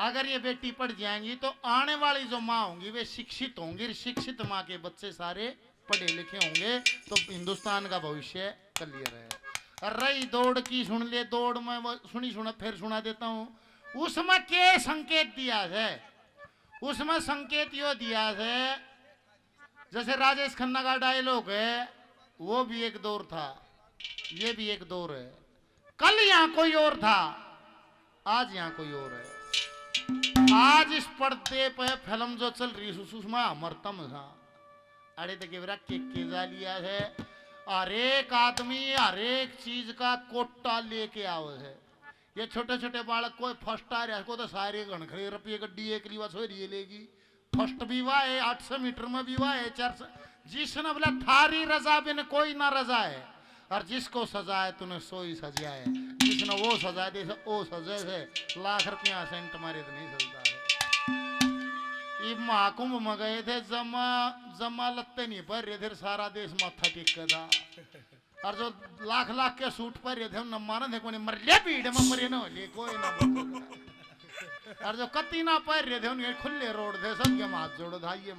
अगर ये बेटी पढ़ जाएंगी तो आने वाली जो माँ होंगी वे शिक्षित होंगी। शिक्षित माँ के बच्चे सारे पढ़े लिखे होंगे तो हिंदुस्तान का भविष्य क्लियर है। रही दौड़ की, सुन ले दौड़ में वो सुना फिर सुना देता हूँ। उसमें क्या संकेत दिया है? उसमें संकेत यो दिया है जैसे राजेश खन्ना का डायलॉग है, वो भी एक दौर था, ये भी एक दौर है। कल यहाँ कोई और था, आज यहाँ कोई और है। आज इस पर्दे पे फिल्म जो चल रही है सुषमा अमरतम था, अरे देखिए के जा लिया है। हर एक आदमी हर एक चीज का कोटा लेके आवे है। ये छोटे छोटे बालक कोई फर्स्ट आ रहा है, को तो सारे घनखरे रुपये गड्डी एक लिवा छोरी लेगी। फर्स्ट भी वाह है, 800 मीटर में भी वाह है, 400। जिसने बोला थारी रजा बिन कोई ना रजा है, और जिसको सजा है तूने सोई सजा है। जिसने वो सजा दे वो सजे से लाख रुपया सेंट मारे तो नहीं सजता है। ये महाकुंभ में गए थे, जमा लत्ते नहीं पर रहे थे, सारा देश माथा टेक था। और जो लाख लाख के सूट पर रहे थे न माना थे कोई मर ले भीड़ में मरे ना ले कोई ना। और जो कत्ती ना पर रहे थे उनके खुले रोड थे, सबके हाथ जोड़ो था। ये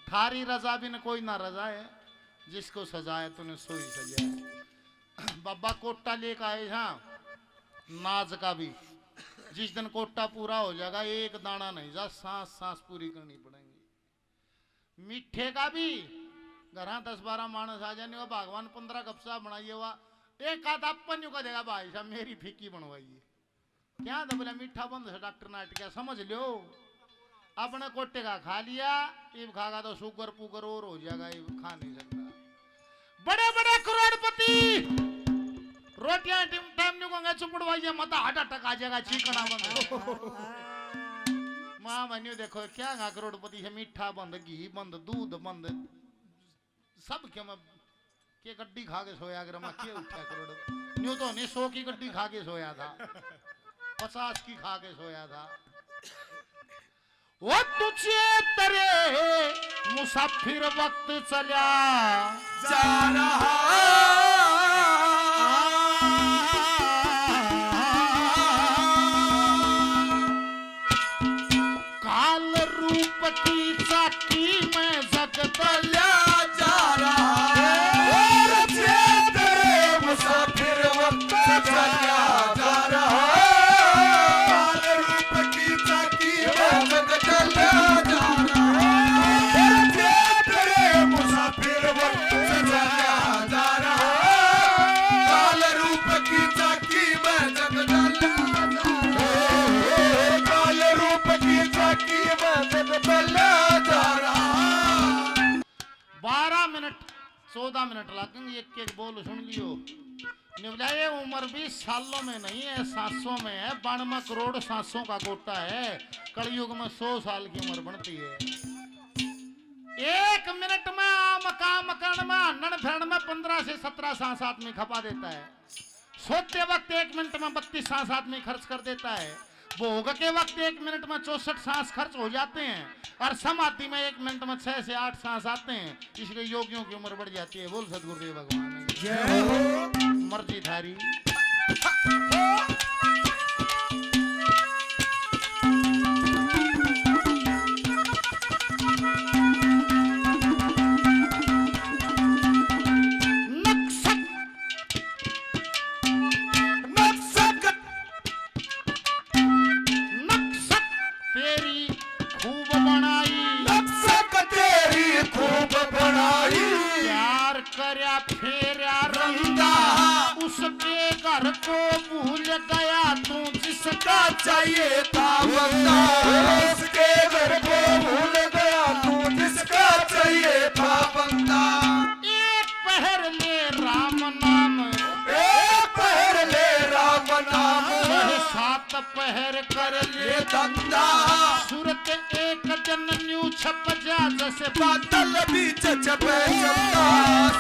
थारी रजा भी न कोई ना रजा है, जिसको सजा है तूने सोई सजा है। बाबा कोटा लेकर आए हाँ, नाज का भी जिस दिन कोटा पूरा हो जाएगा एक दाना नहीं जा, सांस सांस पूरी करनी पड़ेगी। मीठे का भी घर 10-12 मानस आ जाने का, भगवान 15 कपसा बनाइए हुआ एक आध अपन का देगा भाई साहब मेरी फीकी बनवाइए। क्या था बोला मीठा बंद है, डॉक्टर ने अटका समझ लो। अपने कोटे का खा लिया, इब खागा तो शुगर पुगर और हो जाएगा, इब खा नहीं सकता। बड़े बड़े करोड़पति रोटियां टाइम नहीं चुपड़वाइए मत हार्ट अटैक आ जाएगा, चिकना बंद। माँ बनियो देखो क्या गा करोड़पति है, मीठा बंद, घी बंद, दूध बंद, सब क्या मैं के गड्डी खा के सोया अगर मैं के उठा करोड़ न्यू तो नहीं 100 की गड्डी खा के सोया था, 50 की खा के सोया था। वो तुझे तेरे मुसाफिर वक्त चला जा रहा काल रूप की चाकी में जगतला जा रहा और तेरे मुसाफिर वक्त चला जा रहा। काल रूप की चाकी में जगतला जा रहा और तेरे मुसाफिर वक्त चला जा रहा। काल रूप की चाकी में जगतला जा रहा। काल रूप की चाकी में जगतला जा रहा। 12 मिनट 14 मिनट लगेंगे एक एक बोल सुन लियो। निवलाए उम्र भी सालों में नहीं है, सांसों में है। 92 करोड़ सांसों का कोटा है। कलयुग में 100 साल की उम्र बनती है। 1 मिनट में आम काम करण में हनन फिरण में 15 से 17 सांस आदमी खपा देता है। सोते वक्त 1 मिनट में 32 सांस आदमी खर्च कर देता है। भोग के वक्त 1 मिनट में 64 सांस खर्च हो जाते हैं, और समाधि में 1 मिनट में 6 से 8 सांस आते हैं। इसलिए योगियों की उम्र बढ़ जाती है। बोल सदगुरुदेव भगवान की मर्जी धारी। चाहिए था बंदा उसके घर को भूल गया तू, जिसका चाहिए था बंदा। एक पहर ले राम नाम, एक पहर ले राम नाम, 7 पहर कर ले धंधा। सूरत एक जन न्यू छप जा जैसे बादल बीच छपे चंदा।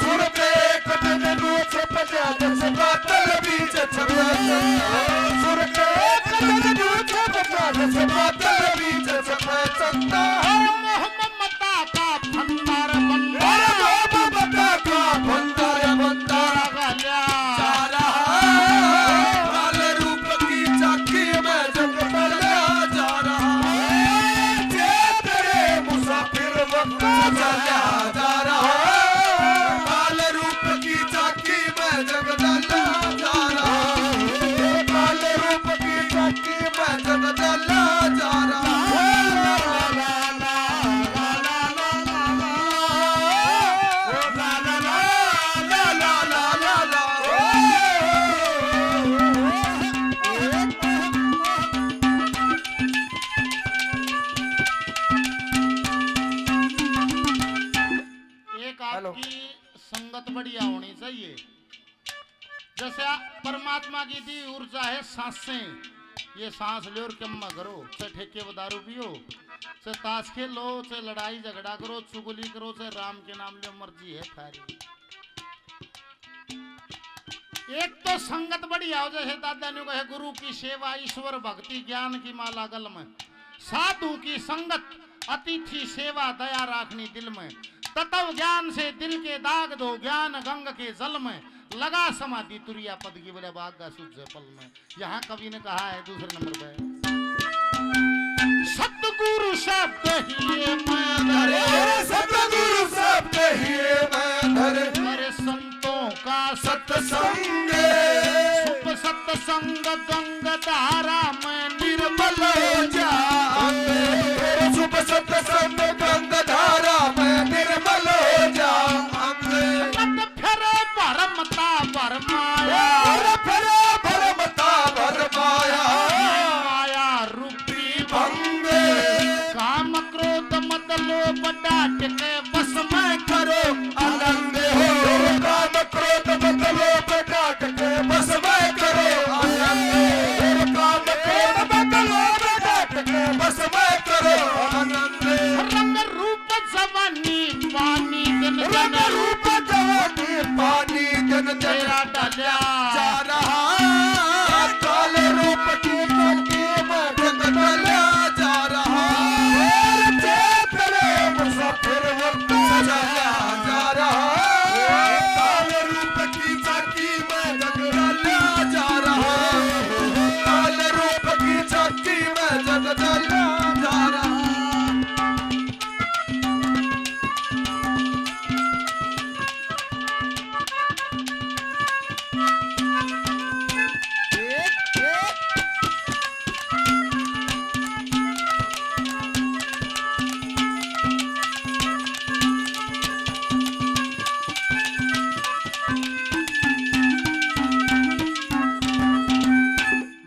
सूरत एक जन न्यू छप जा जैसे बादल बीच छपे चंदा। सूरत एक जन न्यू छप जा जैसे बादल बीच छपे चंदा। ममता का भंडार बंदा, ममता का भंडार बंदा जा रहा। काल रूप की चाकी में जगतला जा रहा। हेलो। कि संगत बढ़िया होनी चाहिए। जैसे परमात्मा की दी ऊर्जा है सांसें, ये सांस लो और कम करो, चाहे ठेके दारू पियो, चाहे ताश खेलो, चाहे लड़ाई झगड़ा करो, चुगली करो, चाहे राम के नाम ले, मर्जी है थारी। एक तो संगत बढ़िया हो, जैसे दादा ने कहे गुरु की सेवा ईश्वर भक्ति ज्ञान की माला गल में, साधु की संगत अतिथि सेवा दया राखनी दिल में, तत्व ज्ञान से दिल के दाग दो ज्ञान गंग के जल में, लगा समाधि तुरिया पद की बोले बागा सूझे पल में। यहाँ कवि ने कहा है दूसरे नंबर पे, सतगुरु शब्द ही मैं धरे, सतगुरु शब्द ही मैं धरे, मेरे संतों का सत्संग सुप सत्संग गंग धारा में निर्मल हो जाऊंगे, शुभ सत्संग गंग धारा में निर्मल हो जाऊंगे। फिरे भरमता भरमाया, फिरे भरमता भरमाया, माया रूपी भंग काम क्रोध मद लोभ डांट के बस में करो आनंद हो, काम क्रोध मद लोभ डांट के बस में करो आनंद, काम क्रोध मद लोभ डांट के बस में करो आनंद। रंग रूप जवानी पानी दिन रंग रूप जवानी पानी जन तेरा डाला जा रहा, काल रूप की तकी में जग डाला जा रहा, तेरे मुसाफिर वक्त सजाया जा रहा, काल रूप की तकी में जग डाला जा रहा, काल रूप की तकी में जग डाला जा रहा।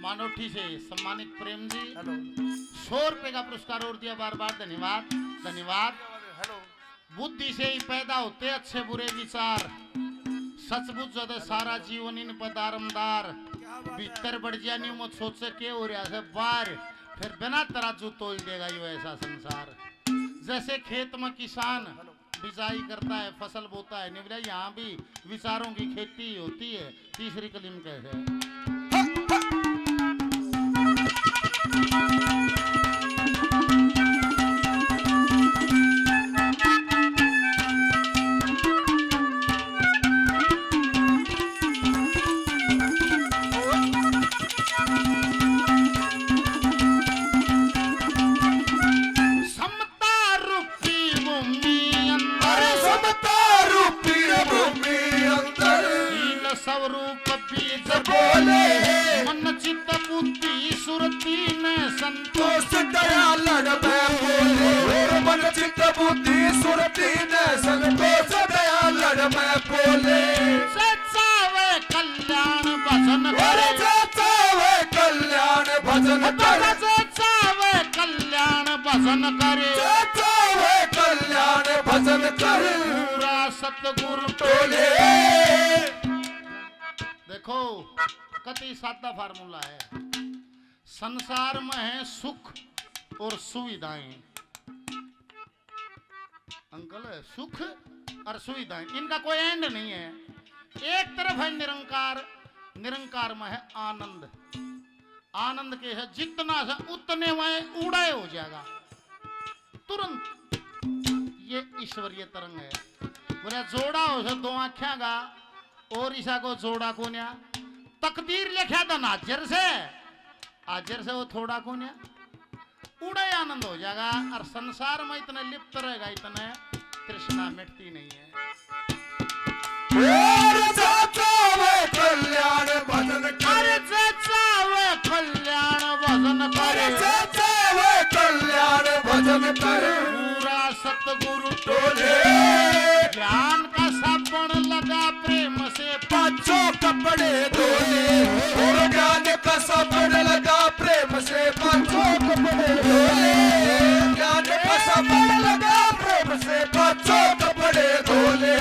मानोठी से सम्मानित प्रेम जी हेलो 100 रुपए का पुरस्कार और दिया, बार बार धन्यवाद धन्यवाद। हेलो बुद्धि से ही पैदा होते अच्छे बुरे विचार, सचमुच ज्यादा सारा जीवन इन पर दारमदार, भीतर बढ़ जा नहीं मत सोच से के हो रहा है बाहर, फिर बिना तराजू तोल देगा यो ऐसा संसार। जैसे खेत में किसान बिजाई करता है, फसल बोता है, निवला यहाँ भी विचारों की खेती होती है। तीसरी कलीम कैसे स्वरूप बीज बोले मन चित्त बुद्धि सुरति में संतोष दया लड़ में बोले, मन चित्त बुद्धि सुरति ने संतोष दया लड़ में बोले, चावे कल्याण भजन करे, चावे कल्याण भजन करे, चावे कल्याण भजन करे, चावे कल्याण भजन करे, पूरा सतगुरु टोले। देखो कति सादा फार्मूला है, संसार में है सुख और सुविधाएं। अंकल सुख और सुविधाएं, इनका कोई एंड नहीं है। एक तरफ है निरंकार, निरंकार में है आनंद, आनंद के है जितना है उतने में उड़ाए हो जाएगा तुरंत। ये ईश्वरीय तरंग है। बोले जोड़ा हो से दो आँखियां का और ईसा को जोड़ा कोन्या, तकदीर लिखा था नाजर से, आजर से वो थोड़ा कोन्या, उड़े आनंद हो जाएगा। और संसार में इतने लिप्त रहेगा, इतने तृष्णा मिटती नहीं है। कल्याण भजन करे, कल्याण भजन करे, कल्याण भजन करे, पूरा सतगुरु टोले। ज्ञान का साबुन लगा प्रेम से पांचों कपड़े धोले, और ज्ञान का साबुन लगा प्रेम से पांचों कपड़े धोले, ज्ञान का साबुन लगा प्रेम से पांचों कपड़े धोले।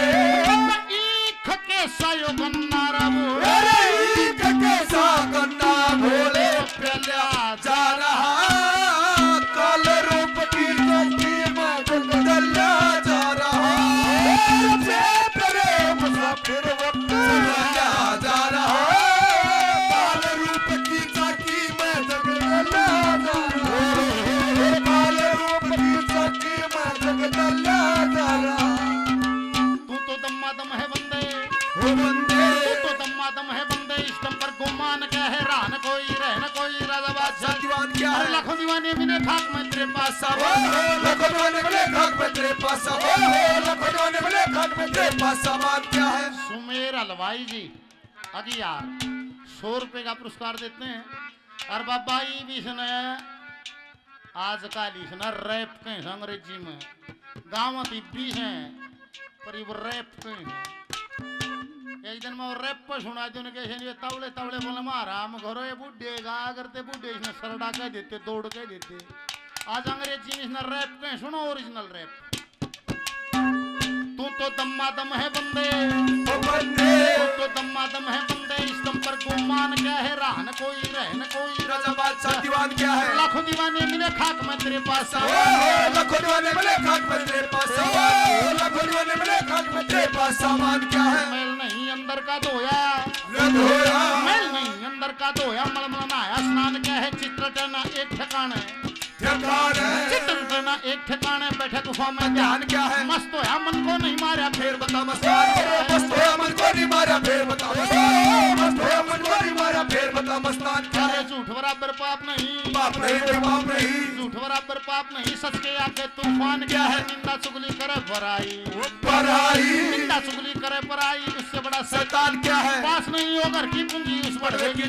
लाखों दीवाने मिले खाक में तेरे पास सामान हो, लाखों दीवाने मिले खाक में तेरे पास सामान हो, लाखों दीवाने मिले खाक में तेरे पास सामान क्या है? सुमेर हलवाई जी अगियार 100 रुपए का पुरस्कार देते हैं। और बाबा ये भी सुने आजकल इसने रैप कहीं से अंग्रेजी में गाँव भी हैं पर ये वो रैप कहीं है। एक दिन मैं वो रैप पर सुना दी उन्हें कैसे नहीं तवले तवले बोले मारा हम घरों ये बुढ़े गा करते बुढ़े इसने सरडा कह देते दौड़ कह देते। आज अंग्रेजी में इसने रैप कहीं सुनो ओरिजिनल रैप। तू तो दम्मा दम है बंदे, ओ बंदे, तू तो दम्मा दम है बंदे, इस दम पर गुमान क्या है, राह न कोई रह न कोई। राजा बादशाह दीवान क्या है? लाखों दीवाने मिले खाक में तेरे पास ओ लाखों दीवाने मिले खाक में तेरे पास सामान, लाखों दीवाने मिले खाक में तेरे पास सामान क्या है? मैल नहीं अंदर का धोया, धोया, मैल नहीं अंदर का धोया, मलमल नहाया स्नान क्या है, चित्र टना एक ठिकाने, ठिकाने, चित्र टना एक ठिकाने, बैठे गुफा में ध्यान क्या है? मस्त होया मन को नहीं मारा फिर बता मस्तान, मस्त होया मन को नहीं मारा फिर बता मस्तान, मस्त होया मन को नहीं मारा फिर बता मस्तान क्या है? झूठ बराबर पाप नहीं, पाप नहीं तो पाप नहीं, झूठ बराबर पाप नहीं, सच के आगे तूफान क्या है, निंदा चुगली करे बराई, पराई, निंदा चुगली करे बराई, उससे बड़ा शैतान क्या है? पास नहीं हो घर की पूंजी उस बड़े की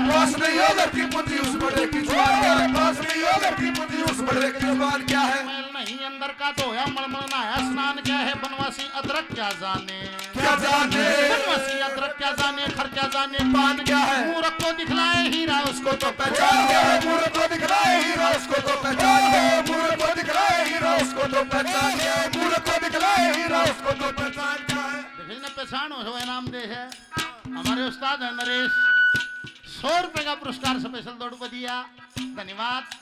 पास नहीं हो घर की पूंजी उस बड़े की जुबान क्या है? पास नहीं हो घर की पूंजी उस बड़े की जुबान क्या है? मैल नहीं अंदर का धोया, मलमल नहाया स्नान क्या है, बनवासी अदरक क्या जाने, क्या जाने, बनवासी अदरक क्या जाने, खर्चा जाने पान क्या है? मूर्ख को दिखलाए हीरा उसको तो पहचान क्या है? मूर्ख को दिखलाए हीरा उसको तो पहचान क्या है? मूर्ख को दिखलाए हीरा उसको तो पहचान क्या है? मूर्ख को दिखलाए हीरा उसको तो पहचान क्या है? देखिए ना पहचान हो जो इनाम दे है हमारे उस्ताद है नरेश 100 रुपए का पुरस्कार स्पेशल दौड़ को दिया। धन्यवाद।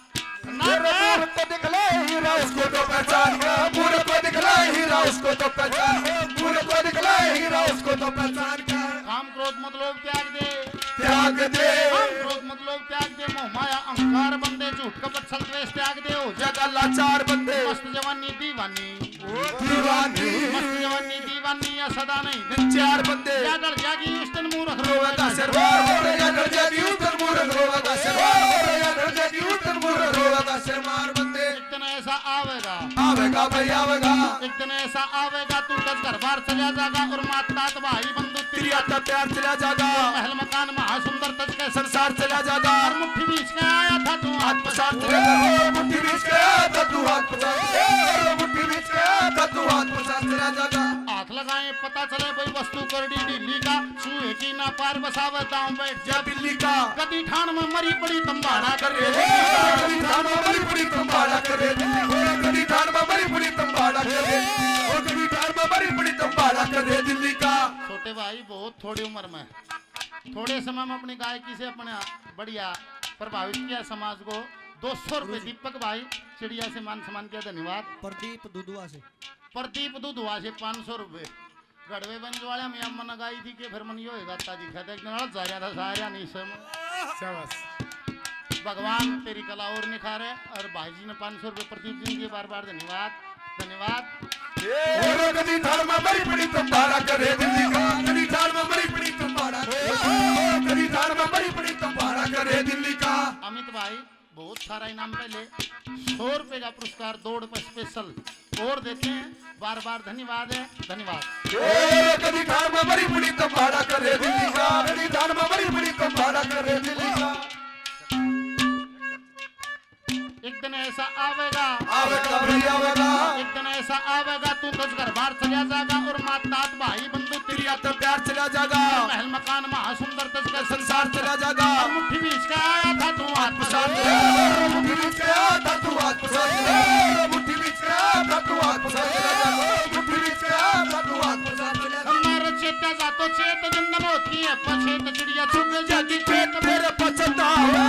मूर्ख को दिखलाए हीरा उसको तो पहचान क्या है? मूर्ख को दिखलाए हीरा उसको तो पहचान क्या है? मूर्ख को दिखलाए हीरा उसको तो पहचान क्या है? काम क्रोध मतलब त्याग दे, त्याग दे, काम क्रोध मतलब त्याग दे, मोह माया अहंकार बंदे, झूठ कपट छल द्वेष त्याग दे, हो जा जगह लाचार बंदे, मस्त जवानी दीवानी, दीवानी, मस्त जवानी दीवानी या सदा नहीं चार बंदे, या डर जागी उस दिन मूर्ख रोवेगा सिरवार हो या डर जागी उतर मूर्ख रोवेगा सिरवार हो या डर जागी उतर मूर्ख रोवेगा सिरमार बंदे। एक दिन ऐसा आवेगा, आवेगा भाई आवेगा, एक दिन ऐसा आवेगा तू 10 घर बार चला जाएगा और मात तात भाई बंधु तेरी आता प्यार चला जागा, महल मकान महासुंदर तज के संसार चला जागा, और मुट्ठी बीच के आया था तू हाथ पसार चला जागा, मुट्ठी बीच के आया था तू हाथ पसार चला जागा, मुट्ठी बीच के आया था तू हाथ पसार चला जागा। हाथ लगाए पता चले भाई वस्तु करडी दिल्ली का चूहे की ना पार बसावे दांव बैठ जा बिल्ली का, कदी ठाण में मरी पड़ी तंबाड़ा कर करे दिल्ली का, कभी धान में मरी पड़ी तंबाड़ा करे दिल्ली का, कभी धान में मरी पड़ी तंबाड़ा करे, और कभी धान में मरी पड़ी तंबाड़ा करे दिल्ली का। छोटे भाई बहुत थोड़ी उम्र में थोड़े समय में अपनी गायकी से अपने बढ़िया प्रभावित किया समाज को। 200 रुपए दीपक भाई चिड़िया से मान सम्मान किया। धन्यवाद। प्रदीप दुदुआ से प्रदीप दुधुआ से 500 रुपए गढ़वे बंज वाले में अम्मा ने गाई थी कि फिर मन यो होगा ताजी खाता एक दिन जा रहा था सारा नहीं सम भगवान तेरी कला और निखारे। और भाई जी ने 500 रुपए प्रदीप जी के बार बार धन्यवाद धन्यवाद। और कभी धान में मरी पड़ी तंबाड़ा करे दिल्ली का, कभी धान में मरी पड़ी तंबाड़ा करे, कभी धान में मरी पड़ी तंबाड़ा करे दिल्ली का। अमित भाई बहुत सारा इनाम पहले 100 रुपए का पुरस्कार दौड़ पर स्पेशल और देते हैं। बार बार धन्यवाद है धन्यवाद। और कभी धान में मरी पड़ी तंबाड़ा करे दिल्ली का, कभी धान में मरी पड़ी तंबाड़ा करे दिल्ली का। एक दिन ऐसा आवेगा, आवेगा भाई आवेगा, एक दिन ऐसा आवेगा तू 10 घर बार चला जाएगा और मात तात भाई बंधु तेरी तेरी आता प्यार चला जागा, महल मकान महासुंदर तज का संसार चला जागा। और मुट्ठी बीच का आया था तू हाथ पसार पसार चला जागा, मुट्ठी बीच के आया था तू हाथ पसार चला जागा, मुट्ठी बीच के आया था तू हाथ पसार चला जागा, मुट्ठी बीच के आया था तू हाथ पसार चला जागा। हमारे चेता जातो चेत जंगल होती है पछेत चिड़िया चुग जागी खेत में मेरे पछतावा,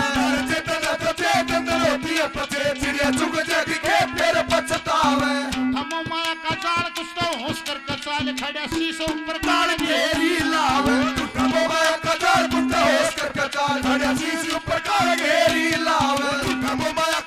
चेतना तो चेतन होती है पछे, चिड़िया चुग जागी खेत मेरे पछतावा। थमो माया का जाल कुछ तो होश कर कचाल खड़ा शीशो ऊपर काल घेरी लावे, ठमो माया कचाल कुत्ता होश कर कचाल, खड़ा शीश ऊपर काल घेरी लावे, ठमो माया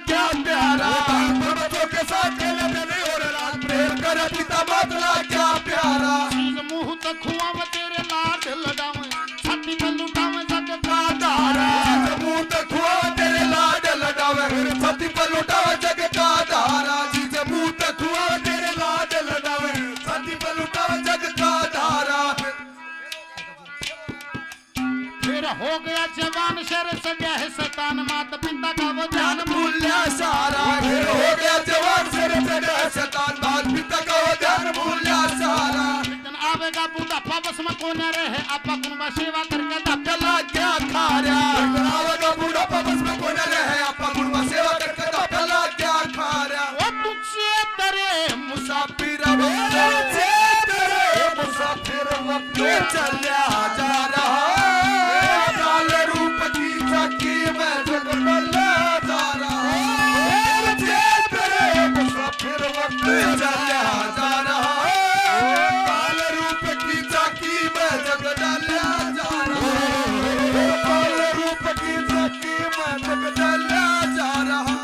क्या प्यारा पर्वतों के साथ खेले दिन और रात प्रेम कर पिता बदला क्या प्यारा चीज मुंह तक खुआव तेरे लाड लडाव छाती पे लुटाव जग का धारा मुंह तक हुआ तेरे लाड लडावे छाती पर लुटावे जग का धारा जिसे मुंह तक हुआ तेरे लाड लडावे छाती पर लुटावे जग का धारा फिर हो गया जवान शर सजा है शैतान माता पिता का वो ध्यान भूलिया सारा फिर हो गया जवान से चढ़ा शैतान बात पिता का वो ध्यान भूलिया सारा लेकिन आवेगा बूढ़ा पापस में कौन रहे आपा कुनबा सेवा करके दब चला क्या खा रहा आवेगा बूढ़ा पापस में कौन रहे आपा गुणवा सेवा करके तो चला क्या खा रहा वो तुझसे तेरे मुसाफिर वक्त तेरे मुसाफिर वक्त चला जा रहा काल रूप की चक्की में जगमला जा रहा तेरे मुसाफिर वक्त चला जा रहा काल रूप की चक्की में जगमला जा रहा काल रूप की चक्की में जगमला जा रहा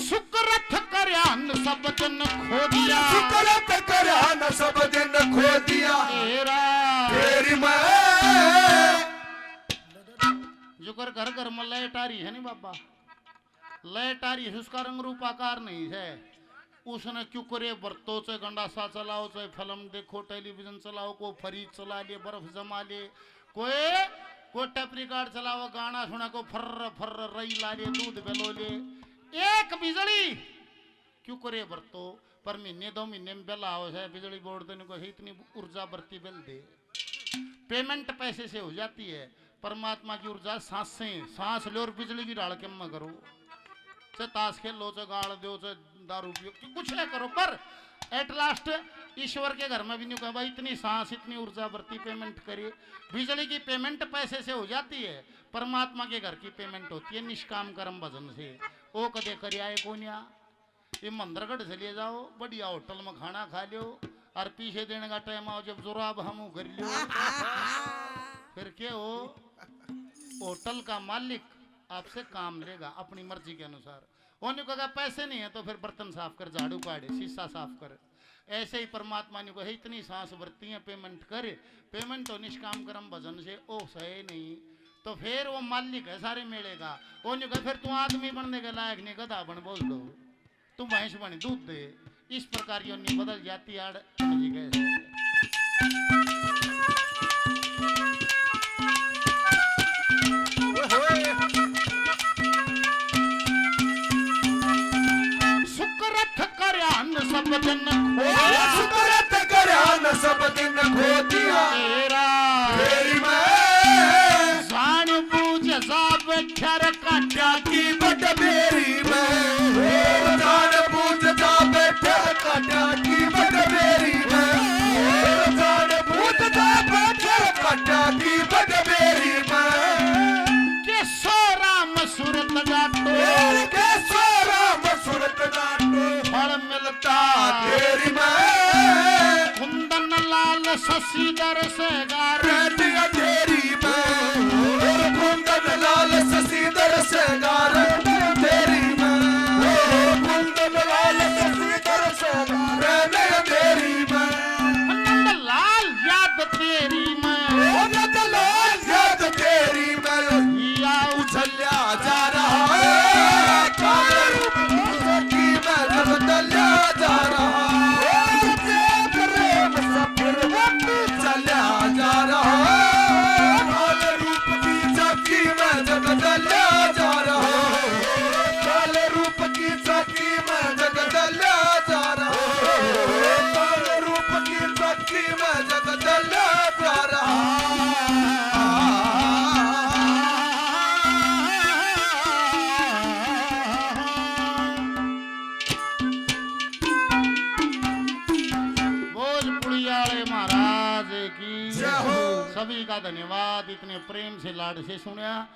सुकरथ करयान सब जन खो दिया सुकरत करा न सब दिन खो दिया तेरा तेरी मैं जुकर घर घर में लयटारी है नी बाबा लयटारी है उसका रंग रूप आकार नहीं है उसने क्यों करे बर्तों से गंडासा चलाओ चाहे फिल्म देखो टेलीविजन चलाओ को फ्रिज चला ले बर्फ जमा ले कोई टेप रिकॉर्ड चलाओ गाना सुना को फर्र फर्र रई ला ले दूध बेलो ले एक बिजली क्यों करे बरतो पर महीने 2 महीने में बिल आओ है बिजली बोर्ड देने को है इतनी ऊर्जा बरती बिल दे पेमेंट पैसे से हो जाती है परमात्मा की ऊर्जा सांस लो और बिजली की डाल के मत करो चाहे ताश खेल लो चाहे गाड़ दो चाहे दारू पियो कुछ है करो पर एट लास्ट ईश्वर के घर में भी नहीं कहा भाई इतनी सांस इतनी ऊर्जा बरती पेमेंट करिए बिजली की पेमेंट पैसे से हो जाती है परमात्मा के घर की पेमेंट होती है निष्काम कर्म भजन से ओ कदे कर आए कौन ये मंदिरगढ़ चले जाओ बढ़िया होटल में खाना खा लो और पीछे देने का टाइम आओ जब जोराब हम कर लो फिर क्या हो होटल का मालिक आपसे काम लेगा अपनी मर्जी के अनुसार उन्होंने कहा पैसे नहीं है तो फिर बर्तन साफ कर झाड़ू काटे शीशा साफ कर ऐसे ही परमात्मा ने कहा इतनी सांस बरती है पेमेंट कर पेमेंट हो निष्काम कर्म भजन से ओ सही नहीं तो फिर वो मालिक है सारे मिलेगा उन्होंने कहा फिर तू आदमी बनने के लायक नहीं गधा बन बोल दो तू भैंस बनी दूध दे इस प्रकार योनि बदल जाती आड़ समझी गए सुकरथ करयान सब दिन खो सुकरत करा न सब दिन खो दिया तेरा तेरी मैं जान बूझ जा बैठर काटा की बट मेरी मैं जान बूझ जा बैठे काटा की बट मेरी मैं जान बूझ जा बैठे काटा की बट मेरी मैं के सो राम सूरत गाटो के सोरा मसुरत नाटो फल मिलता तेरी मैं कुंदन लाल शशिधर से गार रहती तेरी मैं कुंदन लाल शशिधर से गार तेरी मैं कुंदन लाल शशिधर से गार तेरी मैं नंद लाल याद तेरी मैं कुंदन लाल याद तेरी मैं या उछल्या जा रहा है काले रूप की मैं बदल्या जा रहा है मुसाफिर वक्त चल्या जा रहा है काले रूप की चक्की में जगदल्या जा रहा है काले रूप की चक्की में जगदल्या जा रहा है काले रूप की चक्की में जगदल्या जा रहा भोजपुरियाड़े महाराज की जय हो। सभी का धन्यवाद इतने प्रेम से लाड से सुना